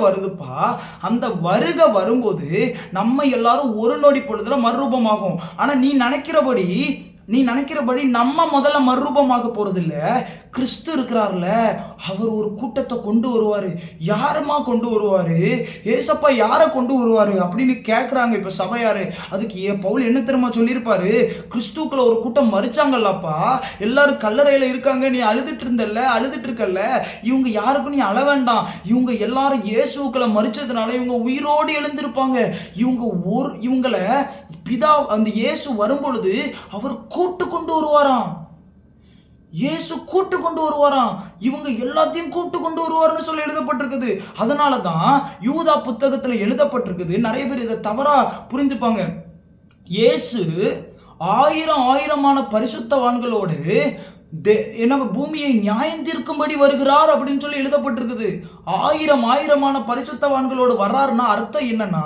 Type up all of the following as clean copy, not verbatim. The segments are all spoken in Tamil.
வருதுப்பா. அந்த வருகை வரும்போது நம்ம எல்லாரும் ஒரு நொடி பொழுதுல மறுரூபமாகும். ஆனா நீ நினைக்கிறபடி நம்ம முதல்ல மறுரூபமாக போறது இல்ல. கிறிஸ்து இருக்கிறார்ல, அவர் ஒரு கூட்டத்தை கொண்டு வருவாரு. யாருமா கொண்டு வருவாரு? ஏசப்பா யாரை கொண்டு வருவாரு அப்படின்னு கேட்குறாங்க இப்ப சபையாரு. அதுக்கு பவுல் என்ன தெரியுமா சொல்லியிருப்பாரு? கிறிஸ்துக்குள்ள ஒரு கூட்டம் மறிச்சாங்கல்லப்பா, எல்லாரும் கல்லறையில இருக்காங்க, நீ அழுதுட்டு இருக்கல்ல, இவங்க யாருக்கும் நீ அழ வேண்டாம். இவங்க எல்லாரும் இயேசுக்குள்ள மறிச்சதுனால இவங்க உயிரோடு எழுந்திருப்பாங்க. இவங்கள பிதா அந்த இயேசு வரும்பொழுது அவர் கூட்டு கொண்டு வருவாராம். இயேசு கூட்டு கொண்டு வருவாராம். இவங்க எல்லாத்தையும் கூட்டு கொண்டு வருவார்னு சொல்லி எழுதப்பட்டிருக்குது. அதனாலதான் யூதா புத்தகத்துல எழுதப்பட்டிருக்குது. நிறைய பேர் இதை தவறா புரிந்துப்பாங்க. இயேசு ஆயிரமான பரிசுத்தவான்களோடு பூமியை நியாயம் தீர்க்கும்படி வருகிறார் அப்படின்னு சொல்லி எழுதப்பட்டிருக்குது. ஆயிரமான பரிசுத்தவான்களோடு வர்றாருன்னா அர்த்தம் என்னன்னா,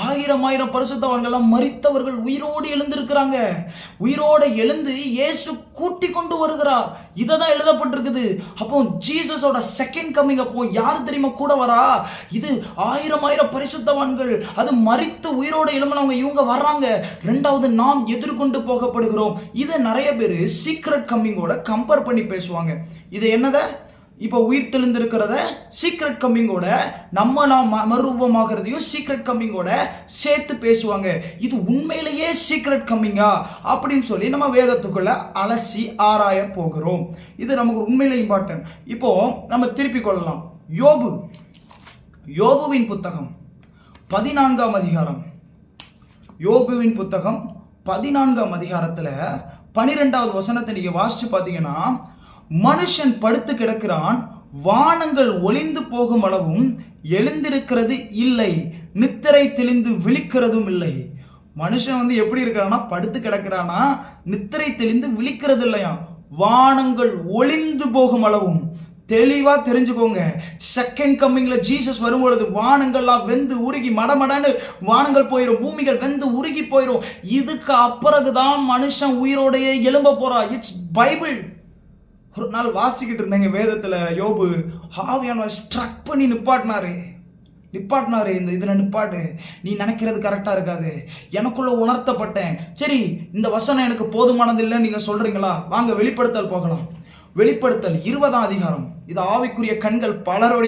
ஆயிரம் பரிசுத்தவான்கள் மரித்தவர்கள் உயிரோடு எழுந்திருக்கிறாங்க. உயிரோடு எழுந்து இயேசு கூட்டி கொண்டு வருகிறார். இததான் எழுதப்பட்டிருக்குது. அப்போ ஜீசஸோட செகண்ட் கமிங் அப்போ யார் தெரியுமா கூட வரா? இது ஆயிரம் பரிசுத்தவான்கள், அது மரித்து உயிரோடு எழும்பினவங்க, இவங்க வர்றாங்க. ரெண்டாவது நாம் எதிர்கொண்டு போகப்படுகிறோம். இதை நிறைய பேர் சீக்ரெட் கம்மிங்கோட கம்பேர் பண்ணி பேசுவாங்க. இது என்னத இப்போ உயிர் தெளிந்திருக்கிறத சீக்ரெட் கம்மிங்கோட நாம் மறுரூபமாகிறதையும் சீக்ரெட் கம்மிங்கோட சேர்த்து பேசுவாங்க. இது உண்மையிலேயே சீக்ரெட் கம்மிங்கா அப்படின்னு சொல்லி நம்ம வேதத்துக்குள்ள அலசி ஆராய போகிறோம். இது நமக்கு உண்மையிலே இம்பார்ட்டன்ட். இப்போ நம்ம திருப்பிக் கொள்ளலாம். யோபுவின் புத்தகம் 14ஆம் அதிகாரம். யோபுவின் புத்தகம் 14ஆம் அதிகாரத்துல 12வது வசனத்தை நீங்க வாசிச்சு பார்த்தீங்கன்னா, மனுஷன் படுத்து கிடக்கிறான், வானங்கள் ஒளிந்து போகும் அளவும் எழுந்திருக்கிறது இல்லை, நித்திரை தெளிந்து விழிக்கிறதும் இல்லை. மனுஷன் எப்படி இருக்கிறானா? படுத்து கிடக்கிறானா, நித்திரை தெளிந்து விழிக்கிறது இல்லையா. வானங்கள் ஒளிந்து போகும் அளவும். தெளிவா தெரிஞ்சுக்கோங்க, செகண்ட் கம்மிங்ல ஜீசஸ் வரும்பொழுது வானங்கள்லாம் வெந்து உருகி மடமடன்னு வானங்கள் போயிடும், பூமிகள் வெந்து உருகி போயிடும். இதுக்கு அப்புறகுதான் மனுஷன் உயிரோடைய எழும்ப போறா. It's Bible. ஒரு நாள் வாசிக்கிட்டு இருந்தேங்க வேதத்துல, யோபு ஆவியானவர் ஸ்ட்ரக் பண்ணி நிப்பாட்டினாரு. இந்த இதில் நிப்பாட்டு, நீ நினைக்கிறது கரெக்டாக இருக்காது, எனக்குள்ள உணர்த்தப்பட்டேன். சரி, இந்த வசனம் எனக்கு போதுமானது இல்லைன்னு நீங்கள் சொல்கிறீங்களா? வாங்க வெளிப்படுத்தல் போகலாம். வெளிப்படுத்தல் 20ஆம் அதிகாரம். இது ஆவிக்குரிய கண்கள் பலரோட